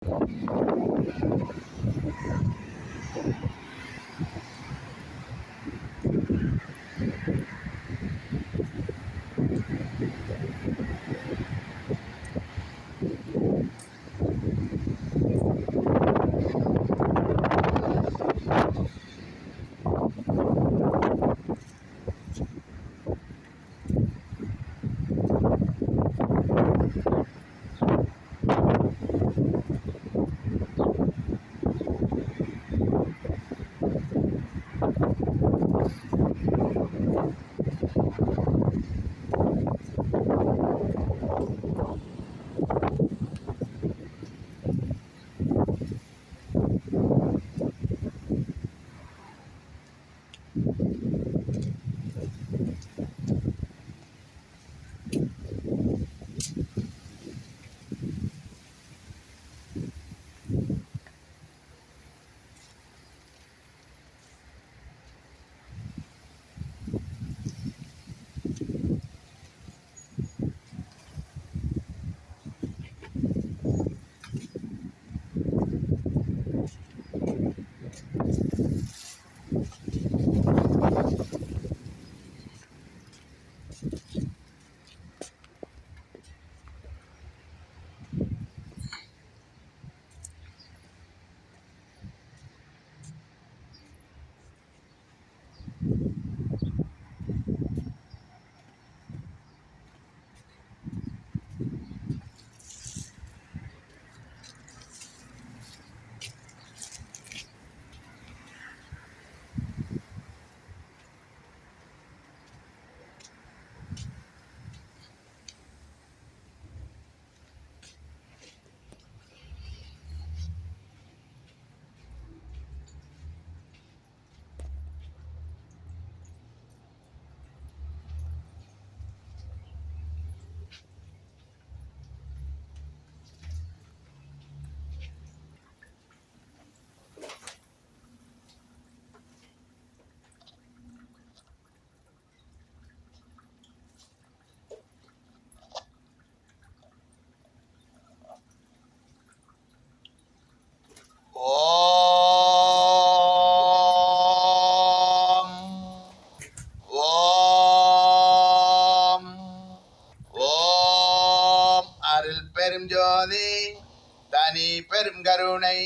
ஓம் ஓம் ஓம் அருள் பெரும் ஜோதி தனி பெரும் கருணை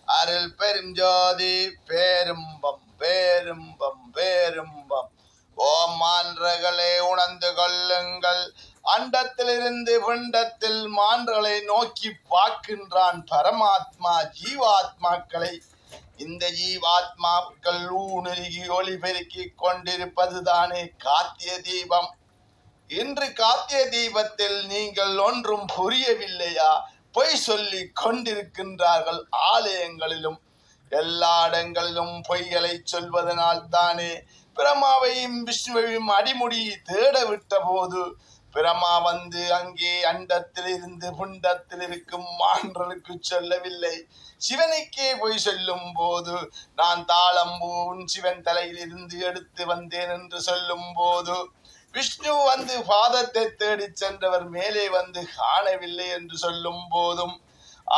அருள் பெரும் ஜோதி பேரும்பம் பேரும்பம் பேரும்பம். ஓம் மான்றகளே உணர்ந்து கொள்ளுங்கள், அண்டத்திலிருந்து பிண்டத்தில் மான்றகளை நோக்கி பார்க்கின்றான் பரமாத்மா ஜீவாத்மாக்களை. இந்த ஜீவாத்மாக்கள் ஊனுருகி ஒளி பெருக்கி கொண்டிருப்பதுதானே காத்திய தீபம். இன்று காத்திய தீபத்தில் நீங்கள் ஒன்றும் புரியவில்லையா? பொய் சொல்லி கொண்டிருக்கின்றார்கள். ஆலயங்களிலும் எல்லா இடங்களிலும் பொய்களை சொல்வதனால் தானே பிரமாவையும் விஷ்ணுவையும் அடிமுடி தேட விட்ட போது பிரமா வந்து அங்கே அண்டத்தில் இருந்து புண்டத்தில் இருக்கும் மான்றலுக்கு சொல்லவில்லை. சிவனுக்கே போய் சொல்லும் போது நான் தாளம்பூன் சிவன் தலையில் இருந்து எடுத்து வந்தேன் என்று சொல்லும் போது விஷ்ணு வந்து பாதத்தை தேடி சென்றவர் மேலே வந்து காணவில்லை என்று சொல்லும் போதும்,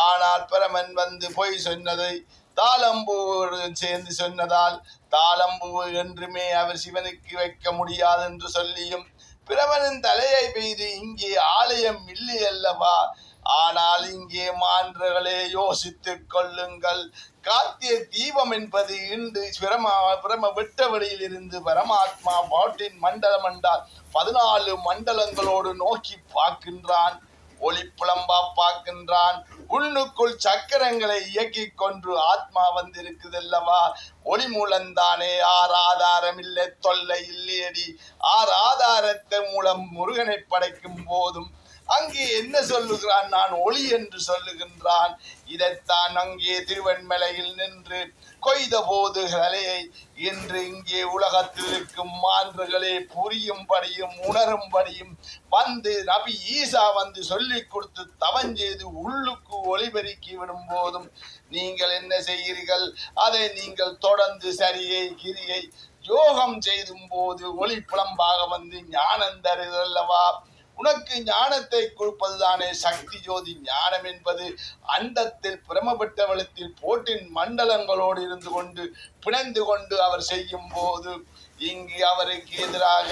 ஆனால் பிரமன் வந்து போய் சொன்னதை தாளம்பூவுடன் சேர்ந்து சொன்னதால் தாளம்பூ என்றுமே அவர் சிவனுக்கு வைக்க முடியாது என்று சொல்லியும் பிரமனின் தலையை பெய்து இங்கே ஆலயம் இல்லை அல்லவா? ஆனால் இங்கே மான்றகளே யோசித்துக் கொள்ளுங்கள். காத்திய தீபம் என்பது இன்று பிரம விட்ட வழியில் இருந்து பரமாத்மா பாட்டின் மண்டலம் என்றால் 14 மண்டலங்களோடு நோக்கி பார்க்கின்றான். ஒளி புலம்பா பார்க்கின்றான். உள்ளுக்குள் சக்கரங்களை இயக்கி கொண்டு ஆத்மா வந்திருக்குது அல்லவா? ஒளி மூலம்தானே. ஆதாரம் இல்லை, தொல்லை இல்லையடி. ஆதாரத்தை மூலம் முருகனை படைக்கும் போதும் அங்கே என்ன சொல்லுகிறான்? நான் ஒளி என்று சொல்லுகின்றான். இதைத்தான் அங்கே திருவெண்மலையில் நின்று கொய்த போது கலையை இன்று இங்கே உலகத்தில் இருக்கும் மான்றுகளே புரியும்படியும் உணரும்படியும் வந்து நபி ஈசா வந்து சொல்லி கொடுத்து தவஞ்செய்து உள்ளுக்கு ஒளிபெருக்கி விடும் போதும் நீங்கள் என்ன செய்கிறீர்கள்? அதை நீங்கள் தொடர்ந்து சரியை கிரியை யோகம் செய்தும் போது ஒளி புலம்பாக வந்து ஞானம் தருதல்லவா? உனக்கு ஞானத்தை கொடுப்பதுதானே சக்தி ஜோதி. ஞானம் என்பது அண்டத்தில் பிரமபட்ட வளத்தில் போட்டின் மண்டலங்களோடு இருந்து கொண்டு பிணைந்து கொண்டு அவர் செய்யும் போது இங்கு அவருக்கு எதிராக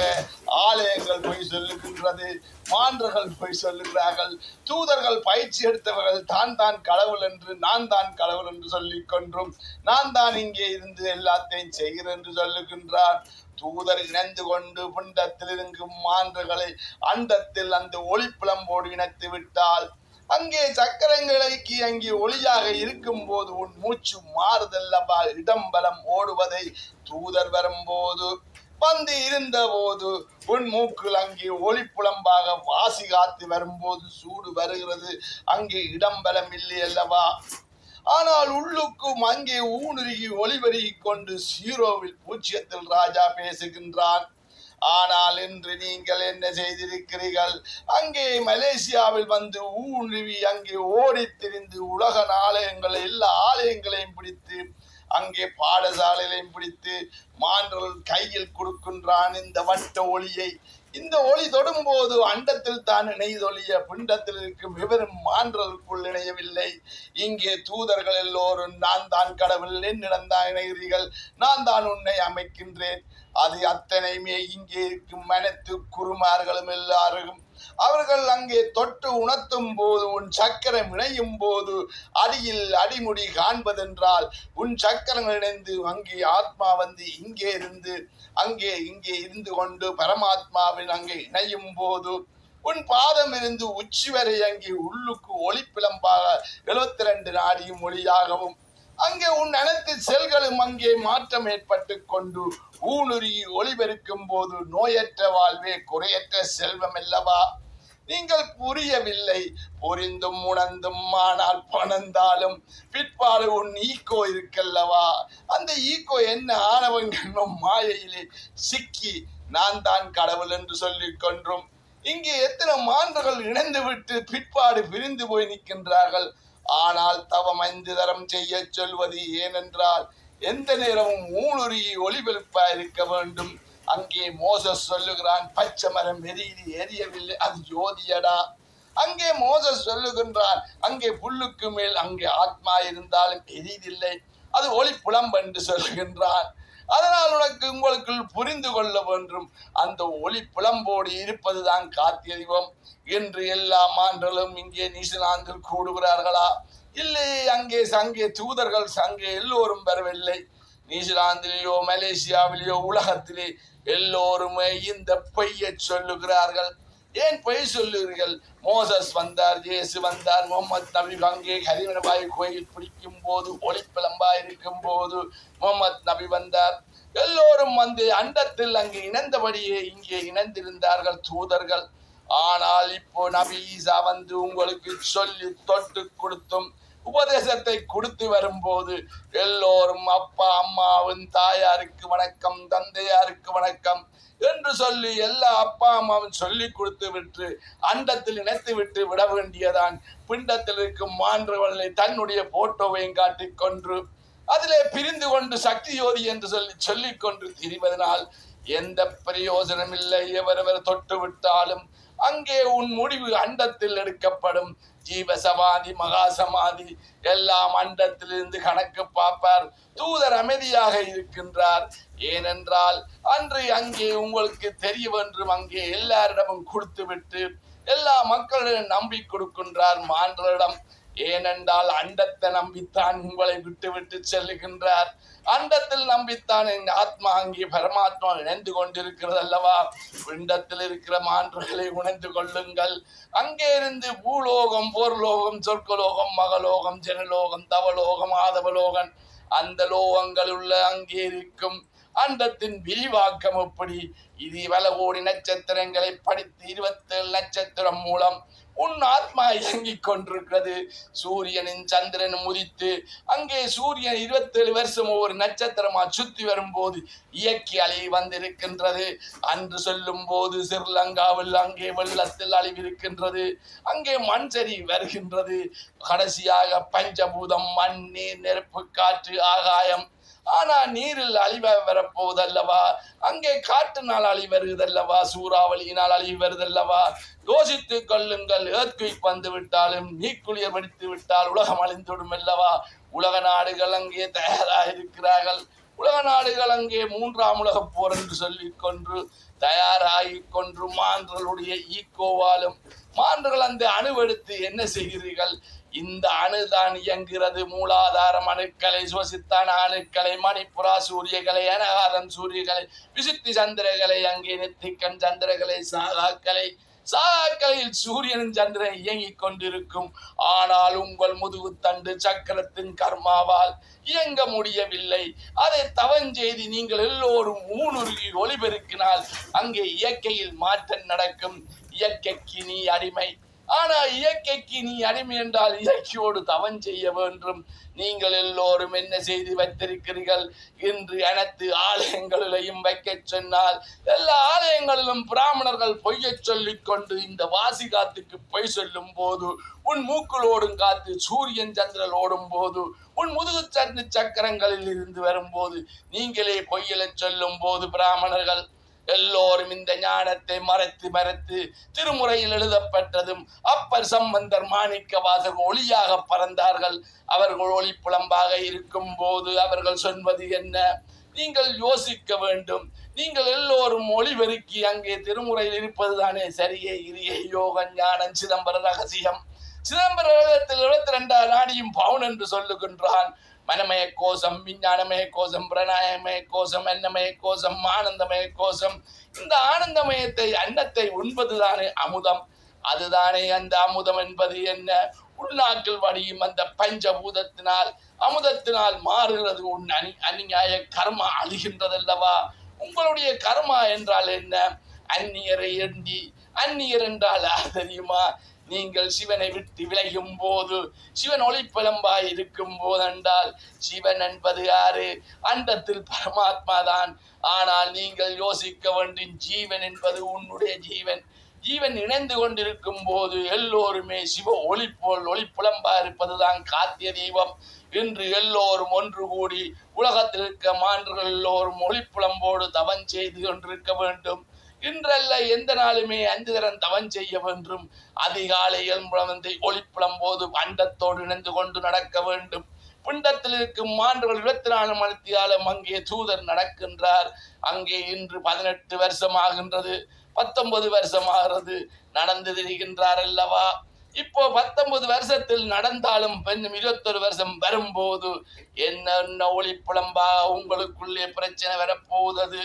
ஆலயங்கள் பொய் சொல்லுகின்றது, மான்றர்கள் பொய் சொல்லுகிறார்கள், தூதர்கள் பயிற்சி எடுத்தவர்கள் தான் தான் கடவுள் என்று நான் தான் கடவுள் என்று சொல்லிக் கொன்றும் நான் தான் இங்கே இருந்து எல்லாத்தையும் செய்கிறேன் என்று சொல்லுகின்றார். தூதர் இணைந்து கொண்டு பிண்டத்தில் இருக்கும் மான்றுகளை அண்டத்தில் அந்த ஒளிப்பிளம்போடு இணைத்து விட்டால் அங்கே சக்கரங்களுக்கு அங்கே ஒளியாக இருக்கும் போது உன் மூச்சு மாறுதல்லவா இடம்பலம் ஓடுவதை தூதர் வரும்போது வந்து இருந்த போது உன் மூக்கில் அங்கே ஒளிப்புலம்பாக வாசி காத்து வரும்போது சூடு வருகிறது, அங்கே இடம்பலம் இல்லை அல்லவா. ஆனால் உள்ளுக்கும் அங்கே ஊனுருகி ஒளிபெருகி கொண்டு சீரோவில் பூச்சியத்தில் ராஜா பேசுகின்றான். ஆனால் இன்று நீங்கள் என்ன செய்திருக்கிறீர்கள்? அங்கே மலேசியாவில் வந்து ஊழுவி அங்கே ஓடி திரிந்து உலக ஆலயங்கள் எல்லா ஆலயங்களையும் பிடித்து அங்கே பாடசாலைகளையும் பிடித்து மான்றல் கையில் கொடுக்கின்றான் இந்த வட்ட ஒளியை. இந்த ஒளி தொடும்போது அண்டத்தில் தான் இணையதொழிய பிண்டத்தில் இருக்கும் வெறும் மான்றலுக்குள் இணையவில்லை. இங்கே தூதர்கள் எல்லோரும் நான் தான் கடவுள், என்னிடம் தான் இணைகிறீர்கள், நான் தான் உன்னை அமைக்கின்றேன். அது அத்தனையுமே இங்கே இருக்கும் மனத்து குருமார்களும் எல்லாரும் அவர்கள் அங்கே தொட்டு உணர்த்தும் போது உன் சக்கரம் இணையும் போது அடியில் அடிமுடி காண்பதென்றால் உன் சக்கரம் இணைந்து அங்கே ஆத்மா வந்து இங்கே இருந்து இங்கே இருந்து கொண்டு பரமாத்மாவின் அங்கே இணையும் போது உன் பாதம் இருந்து உச்சி வரை அங்கே உள்ளுக்கு ஒளிப்பிளம்பாக 72 நாடியும் ஒளியாகவும் அங்கே உன் அனைத்து செல்களும் அங்கே மாற்றம் ஏற்பட்டு கொண்டு ஊனுருகி ஒளிபெருக்கும் போது நோயற்ற வாழ்வே குறையற்ற செல்வம் அல்லவா. நீங்கள் புரியவில்லை, புரிந்தும் உணர்ந்தும் ஆனால் பணந்தாலும் பிற்பாடு உன் ஈக்கோ இருக்கல்லவா. அந்த ஈக்கோ என்ன ஆனவங்களும் மாயையிலே சிக்கி நான் தான் கடவுள் என்று சொல்லிக் கொன்றும் இங்கே எத்தனை மான்றுகள் இணைந்து விட்டு பிற்பாடு பிரிந்து போய் நிற்கின்றார்கள். ஆனால் தவம் 5 தரம் செய்ய சொல்வது ஏனென்றால் எந்த நேரமும் ஊனுருகி ஒளிபெருப்பா இருக்க வேண்டும். அங்கே மோசஸ் சொல்லுகிறான், பச்சை மரம் எரியவில்லை, அது ஜோதியடா. அங்கே மோசஸ் சொல்லுகின்றான், அங்கே புல்லுக்கு மேல் அங்கே ஆத்மா இருந்தாலும் எரிதில்லை, அது ஒளி புலம்பு என்று சொல்லுகின்றான். அதனால் உங்களுக்குள் புரிந்து கொள்ள வேண்டும், அந்த ஒளி புலம்போடு இருப்பதுதான் காத்தியறிவோம். என்று எல்லா மான்றலும் இங்கே நியூசிலாந்தில் கூடுகிறார்களா? இல்லை, அங்கே தூதர்கள் அங்கே எல்லோரும் வரவில்லை. நியூசிலாந்திலேயோ மலேசியாவிலேயோ உலகத்திலே எல்லோருமே இந்த பொய்யை சொல்லுகிறார்கள். ஏன் பொய் சொல்லுகிறீர்கள்? மோசஸ் வந்தார், இயேசு வந்தார், முகமது நபி அங்கே ஹரிமனபாய் கோயில் பிடிக்கும் போது ஒளிப்பிளம்பாய் இருக்கும் போது முகமது நபி வந்தார். எல்லோரும் வந்து அண்டத்தில் அங்கே இணைந்தபடியே இங்கே இணைந்திருந்தார்கள் தூதர்கள். ஆனால் இப்போ நபி ஈசா வந்து உங்களுக்கு சொல்லி தொட்டு கொடுத்தும் உபதேசத்தை கொடுத்து வரும்போது எல்லோரும் அப்பா அம்மாவின் தாயாருக்கு வணக்கம், தந்தையாருக்கு வணக்கம் என்று சொல்லி எல்லா அப்பா அம்மாவும் சொல்லி கொடுத்து விட்டு அண்டத்தில் இணைத்து விட்டு விட வேண்டியதான். பிண்டத்தில் இருக்கும் மான்றவர்களை தன்னுடைய போட்டோவையும் காட்டிக் கொன்று அதிலே பிரிந்து கொண்டு சக்தி ஜோதி என்று சொல்லிக் கொண்டு திரிவதனால் எந்த பிரயோஜனம் இல்லை. எவரவர் தொட்டு விட்டாலும் அங்கே உன் முடிவு அண்டத்தில் எடுக்கப்படும். ஜீவசமாதி மகாசமாதி எல்லாம் அண்டத்திலிருந்து கணக்கு பார்ப்பார். தூதர் அமைதியாக இருக்கின்றார். ஏனென்றால் அன்று அங்கே உங்களுக்கு தெரியவென்றும் அங்கே எல்லாரிடமும் கொடுத்து விட்டு எல்லா மக்களிடம் நம்பி கொடுக்கின்றார் மான்றரிடம். ஏனென்றால் அண்டத்தை நம்பித்தான் உங்களை விட்டு விட்டு செல்லுகின்றார். அண்டத்தில் நம்பித்தான் என் ஆத்மா அங்கே பரமாத்மா இணைந்து கொண்டிருக்கிறது அல்லவா. பிண்டத்தில் இருக்கிற மான்றுகளை உணர்ந்து கொள்ளுங்கள். அங்கே இருந்து பூலோகம், போர்லோகம், சொர்க்கலோகம், மகலோகம், ஜனலோகம், தவலோகம், ஆதவலோகன் அந்த லோகங்கள் உள்ள அங்கே இருக்கும் அண்டத்தின் விரிவாக்கம் எப்படி? இது பல கோடி நட்சத்திரங்களை படித்து 27 நட்சத்திரம் மூலம் உன் ஆத்மா இயங்கிக் கொண்டிருக்கிறது. சூரியனின் சந்திரன் உதித்து அங்கே சூரியன் 27 வருஷம் ஒவ்வொரு நட்சத்திரமா சுத்தி வரும்போது இயக்கி அழிவு வந்திருக்கின்றது. அன்று சொல்லும் போது ஸ்ரீலங்காவில் அங்கே வெள்ளத்தில் அழிவிருக்கின்றது, அங்கே மண் சரி வருகின்றது. கடைசியாக பஞ்சபூதம் மண், நீர், நெருப்பு, காற்று, ஆகாயம் ஆனா நீரில் அழிவு வரப்போவதல்லவா, அங்கே காற்றினால் அழிவு வருவதல்லவா, சூறாவளியினால் அழிவு வருதல்லவா. யோசித்துக் கொள்ளுங்கள். ஏர்த்குயிக் வந்து விட்டாலும் நீக்குளிர் வெடித்து விட்டால் உலகம் அழிந்துவிடும் அல்லவா. உலக நாடுகள் அங்கே தயாராக இருக்கிறார்கள். உலக நாடுகள் அங்கே 3ஆம் உலகப் போர் என்று சொல்லிக் கொன்று தயாராகிக் கொன்று மான்களுடைய ஈக்கோவாலும் மான்கள் அந்த அணுவெடுத்து என்ன செய்கிறீர்கள்? இந்த அணுதான் இயங்குகிறது. மூலாதாரம் அணுக்களை, சுவசித்தான அணுக்களை, மணிப்புரா சூரியகளை, அனகாதம் சூரியகளை, விசுத்தி சந்திரகளை, அங்கே நெத்திக்கண் சந்திரகளை, சாகாக்களில் சூரியனும் சந்திரன் இயங்கிக் கொண்டிருக்கும். ஆனால் உங்கள் முதுகுத்தண்டு சக்கரத்தின் கர்மாவால் இயங்க முடியவில்லை. அதை தவஞ்செய்து நீங்கள் எல்லோரும் ஊனுருகி ஒளிபெருக்கினால் அங்கே இயற்கையில் மாற்றம் நடக்கும். இயற்கைக்கு நீ அடிமை. ஆனா இயற்கைக்கு நீ அடிமை என்றால் இயற்கையோடு தவம் செய்ய வேண்டும். நீங்கள் எல்லோரும் என்ன செய்து வைத்திருக்கிறீர்கள்? இன்று அனைத்து ஆலயங்களிலையும் வைக்க சொன்னால் எல்லா ஆலயங்களிலும் பிராமணர்கள் பொய்யை சொல்லிக் கொண்டு இந்த வாசி காத்துக்கு பொய் சொல்லும் போது, உன் மூக்குள் ஓடும் காத்து சூரியன் சந்திரன் ஓடும் போது, உன் முதுகு சந்து சக்கரங்களில் இருந்து வரும்போது நீங்களே பொய்யலை சொல்லும் போது பிராமணர்கள் எல்லோரும் இந்த ஞானத்தை மறைத்து திருமுறையில் எழுதப்பட்டதும் அப்பர் சம்பந்தர் மாணிக்க வாசகர் ஒளியாக பறந்தார்கள். அவர்கள் ஒளி புலம்பாக இருக்கும் போது அவர்கள் சொல்வது என்ன? நீங்கள் யோசிக்க வேண்டும். நீங்கள் எல்லோரும் ஒளிபெருக்கி அங்கே திருமுறையில் இருப்பதுதானே சரியே இரியை யோகம் ஞானம் சிதம்பர ரகசியம். சிதம்பர ரகத்தில் 22 நாடியும் பவுன் என்று சொல்லுகின்றான். மனமய கோஷம், விஞ்ஞானமய கோஷம், பிரணாயமய கோஷம், அன்னமய கோஷம், ஆனந்தமய கோஷம். இந்த ஆனந்தமயத்தை அன்னத்தை உண்பதுதானே அமுதம். அதுதானே அந்த அமுதம் என்பது என்ன? உள்நாக்கில் வடியும் அந்த பஞ்சபூதத்தினால் அமுதத்தினால் மாறுகிறது. உன் அந்நியாய கர்மா அழிகின்றதல்லவா. உங்களுடைய கர்மா என்றால் என்ன? அந்நியரை எண்ணி. அந்நியர் என்றால் தெரியுமா? நீங்கள் சிவனை விட்டு விலகும் போது, சிவன் ஒளிப்பிழம்பாய் இருக்கும் போதென்றால் சிவன் என்பது யாரு? அண்டத்தில் பரமாத்மா தான். ஆனால் நீங்கள் யோசிக்க வேண்டும், ஜீவன் என்பது உன்னுடைய ஜீவன். ஜீவன் இணைந்து கொண்டிருக்கும் போது எல்லோருமே சிவ ஒளி போல் ஒளிப்புலம்பா இருப்பதுதான் காத்திய தீபம். இன்று எல்லோரும் ஒன்று கூடி உலகத்தில் இருக்க மான்கள் எல்லோரும் ஒளிப்புலம்போடு தவம் செய்து கொண்டிருக்க வேண்டும். இன்றல்ல எந்த நாளுமே 5 தரம் தவம் செய்ய வேண்டும். அதிகாலையில் வந்து ஒளிப்புலம்போது அண்டத்தோடு இணைந்து கொண்டு நடக்க வேண்டும். பிண்டத்தில் இருக்கும் மான்கள் 24 மணித்தியாலும் அங்கே தூதர் நடக்கின்றார். அங்கே இன்று 18 வருஷம் ஆகின்றது, 19 வருஷம் ஆகிறது, நடந்து திரிகின்றார் அல்லவா. இப்போ 19 வருஷத்தில் நடந்தாலும் பெண்ணும் 21 வருஷம் வரும்போது என்ன ஒளிப்புலம்பா உங்களுக்குள்ளே பிரச்சனை வரப்போகுது.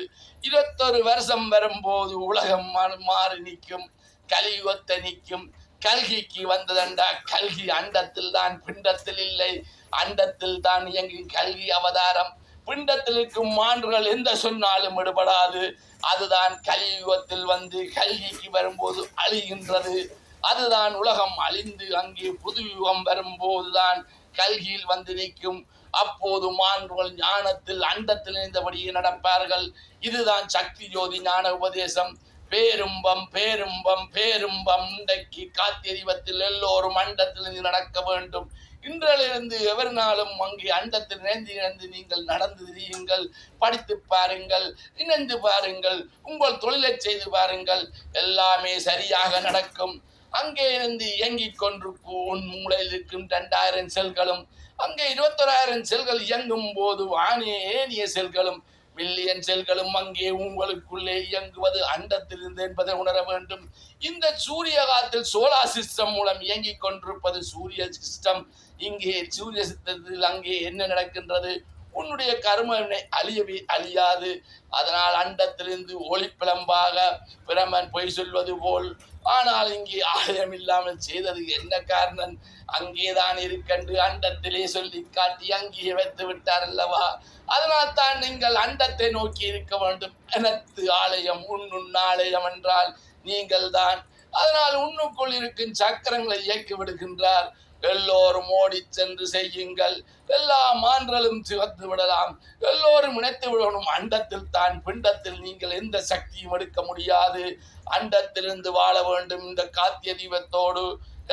21 வருஷம் வரும்போது உலகம் மாறி நிற்கும், கலியுகத்தை நிற்கும். கல்கிக்கு வந்ததண்டா. கல்கி அண்டத்தில் தான், பிண்டத்தில் இல்லை. அண்டத்தில் தான் இயங்கும் கல்கி அவதாரம். பிண்டத்தில் இருக்கும் மான்கள் எந்த சொன்னாலும் விடுபடாது. அதுதான் கலியுகத்தில் வந்து கல்கிக்கு வரும்போது அழிகின்றது. அதுதான் உலகம் அழிந்து அங்கே புது யுகம் வரும்போதுதான் கல்கியில் வந்து நிற்கும். அப்போது மான்கள் ஞானத்தில் அண்டத்தில் இருந்தபடியே நடப்பார்கள். இதுதான் சக்தி ஜோதி ஞான உபதேசம். பேரும்பம் பேரும்பம் பேரும்பம். இன்றைக்கு காத்திய தீபத்தில் எல்லோரும் அண்டத்திலிருந்து நடக்க வேண்டும். இன்றிலிருந்து எவர் நாளும் அங்கே அண்டத்தில் இணைந்து நீங்கள் நடந்து திரியுங்கள். படித்து பாருங்கள், இணைந்து பாருங்கள், உங்கள் தொழிலை செய்து பாருங்கள், எல்லாமே சரியாக நடக்கும். அங்கே இருந்து இயங்கிக் கொண்டிருக்கும் உன் மூளையில் இருக்கும் 2000 செல்களும், அங்கே 21,000 செல்கள் இயங்கும் போது ஏனைய செல்களும் மில்லியன் செல்களும் அங்கே உங்களுக்குள்ளே இயங்குவது அண்டத்திலிருந்து என்பதை உணர வேண்டும். இந்த சூரிய காலத்தில் சோலார் சிஸ்டம் மூலம் இயங்கிக் கொண்டிருப்பது சூரிய சிஸ்டம். இங்கே சூரிய சிஸ்டத்தில் அங்கே என்ன நடக்கின்றது? உன்னுடைய கர்மனை அழியவே அழியாது. அதனால் அண்டத்திலிருந்து ஒளிப்பிளம்பாக பிரமன் பொய் சொல்வது போல். ஆனால் இங்கே ஆலயம் இல்லாமல் செய்தது என்ன காரணம்? அங்கேதான் இருக்கன்று அண்டத்திலே சொல்லி காட்டி அங்கே வைத்து விட்டார் அல்லவா. அதனால் தான் நீங்கள் அண்டத்தை நோக்கி இருக்க வேண்டும். எனது ஆலயம் உன் ஆலயம் என்றால் நீங்கள் தான். அதனால் உன்னுக்குள் இருக்கும் சக்கரங்களை இயக்கி விடுகின்றார். எல்லோரும் ஓடி சென்று செய்யுங்கள். எல்லா மான்களும் சிவந்து விடலாம். எல்லோரும் இணைத்து விடணும். அண்டத்தில் தான், பிண்டத்தில் நீங்கள் எந்த சக்தியும் எடுக்க முடியாது. அண்டத்திலிருந்து வாழ வேண்டும். இந்த காத்திய தீபத்தோடு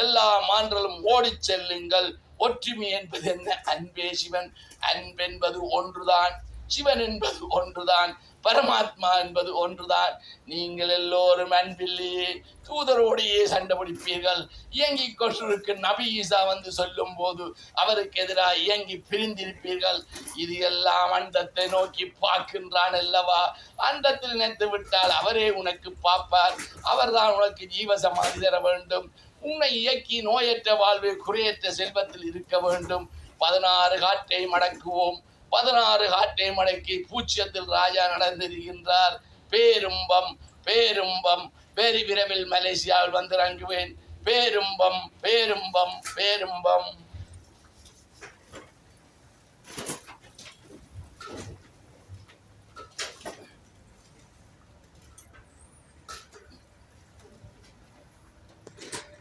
எல்லா மான்களும் ஓடி செல்லுங்கள். ஒற்றுமை என்பது என்ன? அன்பே சிவன். அன்பென்பது ஒன்றுதான், சிவன் என்பது ஒன்றுதான், பரமாத்மா என்பது ஒன்றுதான். நீங்கள் எல்லோரும் அன்பில்லையே தூதரோடையே சண்டை பிடிப்பீர்கள். இயங்கிக் கொண்டிருக்க நபி ஈசா வந்து சொல்லும் போது அவருக்கு எதிராக இயங்கி பிரிந்திருப்பீர்கள். இது எல்லாம் அண்டத்தை நோக்கி பார்க்கின்றான் அல்லவா? அண்டத்தில் நினைத்து விட்டால் அவரே உனக்கு பார்ப்பார். அவர்தான் உனக்கு ஜீவசமாதி தர வேண்டும். உன்னை இயக்கி நோயற்ற வாழ்வு குறையற்ற செல்வத்தில் இருக்க வேண்டும். 16 காற்றை மடக்குவோம். 16 காற்றை மடக்கி பூச்சியத்தில் ராஜா நடந்திருக்கின்றார். பேரும்பம் பேரும்பம். வெகு விரைவில் மலேசியாவில் வந்து இறங்குவேன். பேரும்பம் பேரும்பம் பேரும்பம்.